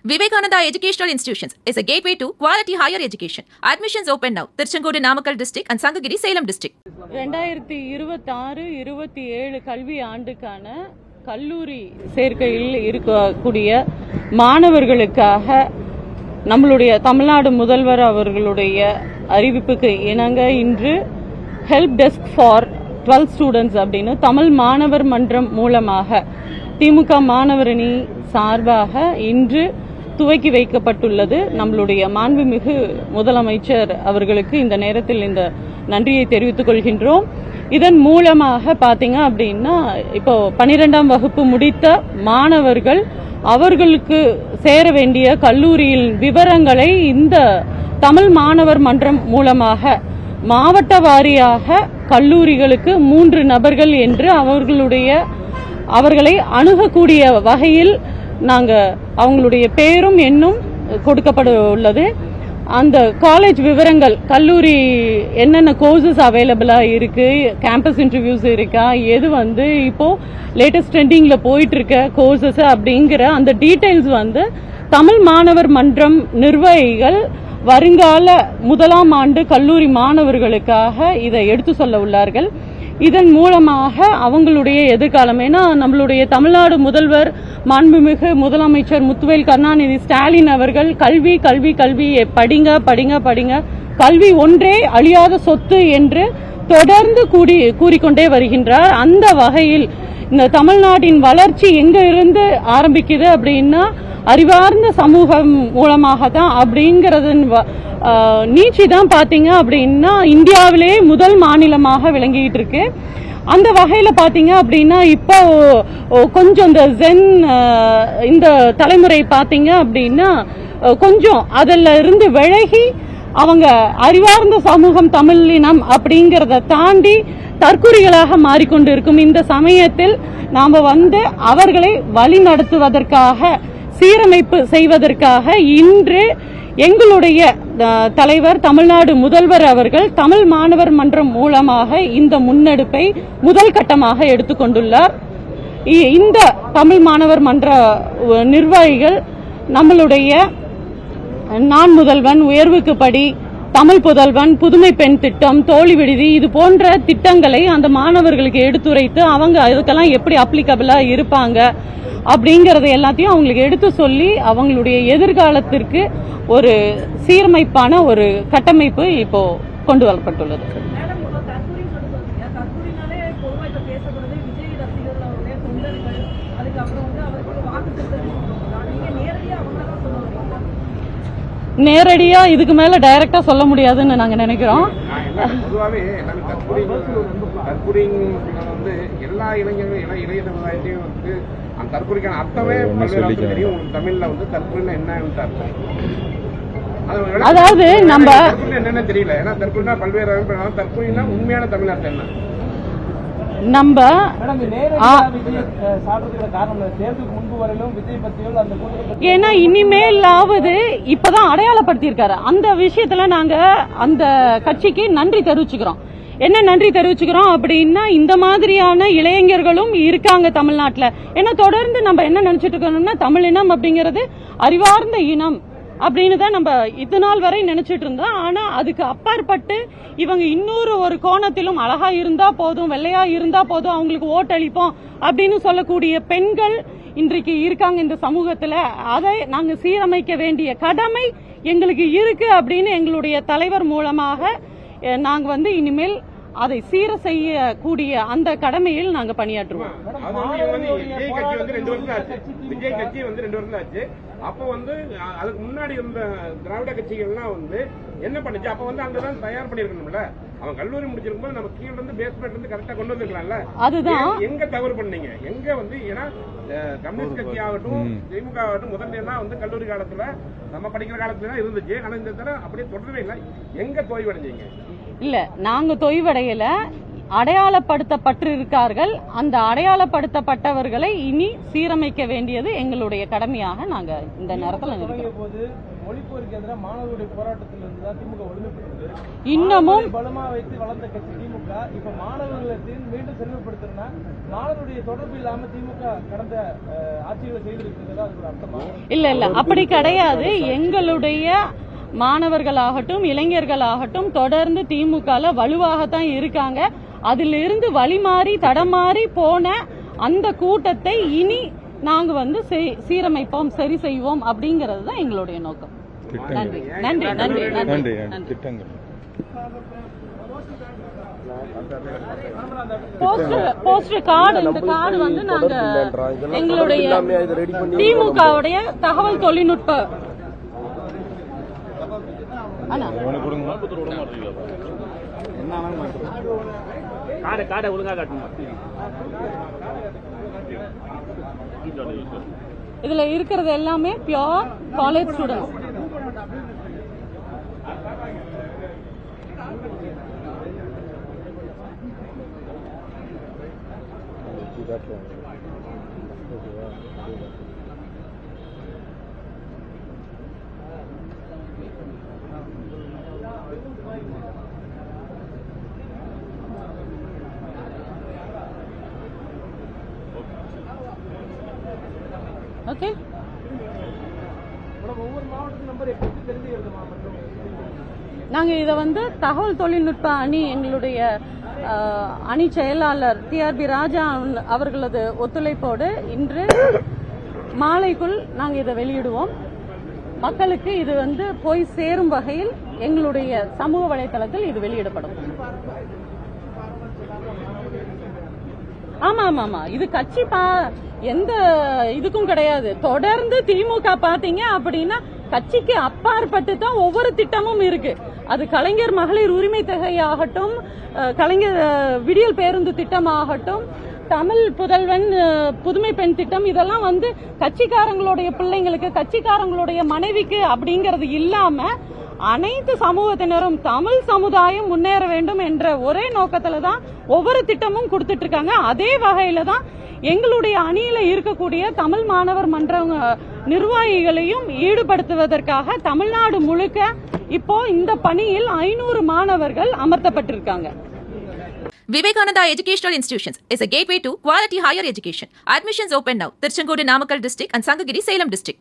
Vivekananda Educational Institutions is a gateway to quality higher education. Admissions open now. Tirchangodu Namakkal district and Sangagiri Salem district. 2026-27 கல்வி ஆண்டுக்கான கல்லூரி சேர்க்கையில் இருக்கக்கூடிய மாணவர்களுக்காக நம்மளுடைய தமிழ்நாடு முதல்வர் அவர்களுடைய அறிவிப்புக்கு இணங்க இன்று ஹெல்ப் டெஸ்க் ஃபார் 12 ஸ்டூடெண்ட்ஸ் அப்படின்னு தமிழ் மாணவர் மன்றம் மூலமாக திமுக மாணவரணி சார்பாக இன்று துவக்கி வைக்கப்பட்டுள்ளது. நம்மளுடைய மாண்புமிகு முதலமைச்சர் அவர்களுக்கு இந்த நேரத்தில் இந்த நன்றியை தெரிவித்துக் கொள்கின்றோம். இதன் மூலமாக பாத்தீங்க அப்படின்னா இப்போ 12ஆம் வகுப்பு முடித்த மாணவர்கள் அவர்களுக்கு சேர வேண்டிய கல்லூரியில் விவரங்களை இந்த தமிழ் மாணவர் மன்றம் மூலமாக மாவட்ட வாரியாக கல்லூரிகளுக்கு 3 நபர்கள் என்று அவர்களை அணுகக்கூடிய வகையில் நாங்க அவங்களுடைய பேரும் எண்ணும் கொடுக்கப்பட உள்ளது. அந்த காலேஜ் விவரங்கள், கல்லூரி என்னென்ன கோர்சஸ் அவைலபிளா இருக்கு, கேம்பஸ் இன்டர்வியூஸ் இருக்கா, எது இப்போ லேட்டஸ்ட் ட்ரெண்டிங்ல போயிட்டு இருக்க கோர்சஸ் அப்படிங்கிற அந்த டீடைல்ஸ் தமிழ் மாணவர் மன்றம் நிர்வாகிகள் வருங்கால முதலாம் ஆண்டு கல்லூரி மாணவர்களுக்காக இதை எடுத்து சொல்ல உள்ளார்கள். இதன் மூலமாக அவங்களுடைய எதிர்காலம், ஏன்னா நம்மளுடைய தமிழ்நாடு முதல்வர் மாண்புமிகு முதலமைச்சர் முத்துவேல் கருணாநிதி ஸ்டாலின் அவர்கள் கல்வி கல்வி கல்வி படிங்க படிங்க படிங்க, கல்வி ஒன்றே அழியாத சொத்து என்று தொடர்ந்து கூறிக்கொண்டே வருகின்றார். அந்த வகையில் இந்த தமிழ்நாட்டின் வளர்ச்சி எங்க இருந்து ஆரம்பிக்குது அப்படின்னா அறிவார்ந்த சமூகம் மூலமாக தான் அப்படிங்கறது நீச்சி தான் பாத்தீங்க அப்படின்னா இந்தியாவிலே முதல் மாநிலமாக விளங்கிட்டு இருக்கு. அந்த வகையில பாத்தீங்க அப்படின்னா இப்போ கொஞ்சம் இந்த ஜென் இந்த தலைமுறை பாத்தீங்க அப்படின்னா கொஞ்சம் அதுல இருந்து விலகி அவங்க அறிவார்ந்த சமூகம் தமிழினம் அப்படிங்கறத தாண்டி தற்குறிகளாக மாறிக்கொண்டு இருக்கும் இந்த சமயத்தில் நாம அவர்களை வழி நடத்துவதற்காக சீரமைப்பு செய்வதற்காக இன்று எங்களுடைய தலைவர் தமிழ்நாடு முதல்வர் அவர்கள் தமிழ் மாணவர் மன்றம் மூலமாக இந்த முன்னெடுப்பை முதல் கட்டமாக எடுத்துக்கொண்டுள்ளார். இந்த தமிழ் மாணவர் மன்ற நிர்வாகிகள் நம்மளுடைய நான் முதல்வன், உயர்வுக்கு படி, தமிழ் புதல்வன், புதுமை பெண் திட்டம், தோழி விடுதி, இது போன்ற திட்டங்களை அந்த மாணவர்களுக்கு எடுத்துரைத்து அவங்க அதுக்கெல்லாம் எப்படி அப்ளிகபிளா இருப்பாங்க அப்படிங்கறத எல்லாத்தையும் அவங்களுக்கு எடுத்து சொல்லி அவங்களுடைய எதிர்காலத்திற்கு ஒரு சீரமைப்பான ஒரு கட்டமைப்பு இப்போ கொண்டு வரப்பட்டுள்ளது. நேரடியா இதுக்கு மேல டைரக்டா சொல்ல முடியாதுன்னு நாங்க நினைக்கிறோம். பொதுவாகவே எல்லா இளைஞர்களும் இளைய சமுதாயத்தையும் அந்த தற்கொலைக்கான அர்த்தமே பல்வேறு தெரியும். தமிழ்ல தற்கொலை என்னன்னு அர்த்தம், அதாவது நம்ம என்னன்னு தெரியல. ஏன்னா தற்கொலைனா பல்வேறு தற்கொலைனா உண்மையான தமிழ் அர்த்தம் என்ன நம்ம ஏன்னா இனிமேலாவது இப்பதான் அடையாளப்படுத்தியிருக்காரு. அந்த விஷயத்துல நாங்க அந்த கட்சிக்கு நன்றி தெரிவிச்சுக்கிறோம். என்ன நன்றி தெரிவிச்சுக்கிறோம் அப்படின்னா இந்த மாதிரியான இளைஞர்களும் இருக்காங்க தமிழ்நாட்டுல. ஏன்னா தொடர்ந்து நம்ம என்ன நினைச்சிட்டு இருக்கோம்னா தமிழ் இனம் அப்படிங்கறது அறிவார்ந்த இனம் அப்படின்னு தான் நம்ம இது நாள் வரை நினைச்சிட்டு இருந்தோம். ஆனா அதுக்கு அப்பாற்பட்டு இவங்க இன்னொரு ஒரு கோணத்திலும் அழகா இருந்தா போதும், வெள்ளையா இருந்தா போதும், அவங்களுக்கு ஓட்டளிப்போம் அப்படின்னு சொல்லக்கூடிய பெண்கள் இன்றைக்கு இருக்காங்க இந்த சமூகத்துல. அதை நாங்க சீரமைக்க வேண்டிய கடமை எங்களுக்கு இருக்கு அப்படின்னு எங்களுடைய தலைவர் மூலமாக நாங்க இனிமேல் அதை சீர செய்யக்கூடிய அந்த கடமையில் நாங்க பணியாற்றுவோம். விஜய் கட்சி 2 வருஷம் ஆச்சு. அப்போ அதுக்கு முன்னாடி இருந்த திராவிட கட்சிகள்லாம் என்ன பண்ணுச்சு? அப்ப அங்கதான் தயார் பண்ணிருக்கணும்ல. அவன் கல்லூரி முடிச்சிருக்கும் போது நம்ம கீழ இருந்து பேஸ்மெண்ட் இருந்து கரெக்டா கொண்டு வந்துருக்கலாம்ல. அதுதான் எங்க தவறு பண்ணீங்க? எங்க ஏன்னா கம்யூனிஸ்ட் கட்சி ஆகட்டும் திமுக ஆகட்டும் முதல்ல கல்லூரி காலத்துல நம்ம படிக்கிற காலத்துல தான் இருந்துச்சு. ஆனா இந்த தடவை அப்படியே தொடரவே இல்லை. எங்க தொய்வடைஞ்சீங்க? இல்ல நாங்க தொய்வடையல. அடையாளப்படுத்தப்பட்டிருக்கார்கள். அந்த அடையாளப்படுத்தப்பட்டவர்களை இனி சீரமைக்க வேண்டியது எங்களுடைய கடமையாக நாங்க இந்த நேரத்தில் மொழிப்போருக்கு எதிராக மாணவர்களுடைய போராட்டத்தில் இருந்து தான் திமுக ஒழுங்குபடுத்தது. இன்னமும் பலமா வைத்து வளர்ந்த கட்சி திமுக இப்ப மாணவர்களை மீண்டும் செல்வப்படுத்தினா மாணவருடைய தொடர்பு இல்லாம திமுக கடந்த ஆட்சிகளை செய்திருக்கிறது அது ஒரு அர்த்தமா? இல்ல அப்படி கிடையாது. எங்களுடைய மாணவர்களாகட்டும் இளைஞர்களாகட்டும் தொடர்ந்து திமுகல வலுவாகத்தான் இருக்காங்க. அதிலிருந்து வழிமாறி தடமாறி போன அந்த கூட்டத்தை இனி நாங்க சீரமைப்போம், சரி செய்வோம் அப்படிங்கிறது தான் எங்களுடைய நோக்கம். நன்றி நன்றி நன்றி நன்றி நன்றி. போஸ்டர் கார்டு, இந்த கார்டு நாங்க எங்களுடைய திமுகவுடைய தகவல் தொழில்நுட்ப இதுல இருக்கிறது எல்லாமே பியூர் காலேஜ் ஸ்டூடெண்ட்ஸ். ஓகே, நாங்க இத தகவல் தொழில்நுட்ப அணி எங்களுடைய அணி செயலாளர் TRB ராஜா அவர்களது ஒத்துழைப்போடு இன்று மாலைக்குள் நாங்க இதை வெளியிடுவோம். மக்களுக்கு இது போய் சேரும் வகையில் எங்களுடைய சமூக வலைதளத்தில் இது வெளியிடப்படும். ஆமா ஆமா ஆமா, இது கட்சி எந்த இதுக்கும் கிடையாது. தொடர்ந்து திமுக பாத்தீங்க அப்படின்னா கட்சிக்கு அப்பாற்பட்டு தான் ஒவ்வொரு திட்டமும் இருக்கு. அது கலைஞர் மகளிர் உரிமை தொகையாகட்டும், கலைஞர் விடியல் பேருந்து திட்டமாகட்டும், தமிழ் புதல்வன் புதுமை பெண் திட்டம், இதெல்லாம் கட்சிக்காரங்களுடைய பிள்ளைங்களுக்கு, கட்சிக்காரங்களுடைய மனைவிக்கு அப்படிங்கறது இல்லாம அனைத்து சமூகத்தினரும், தமிழ் சமுதாயம் முன்னேற வேண்டும் என்ற ஒரே நோக்கத்துல தான் ஒவ்வொரு திட்டமும் கொடுத்துட்டு இருக்காங்க. அதே வகையில தான் எங்களுடைய அணியில இருக்கக்கூடிய தமிழ் மாணவர் மன்ற நிர்வாகிகளையும் ஈடுபடுத்துவதற்காக தமிழ்நாடு முழுக்க இப்போ இந்த பணியில் 500 மாணவர்கள் அமர்த்தப்பட்டிருக்காங்க. Vivekananda Educational Institutions is a gateway to quality higher education. Admissions open now. Tirchangodu Namakkal district and Sangagiri Salem district.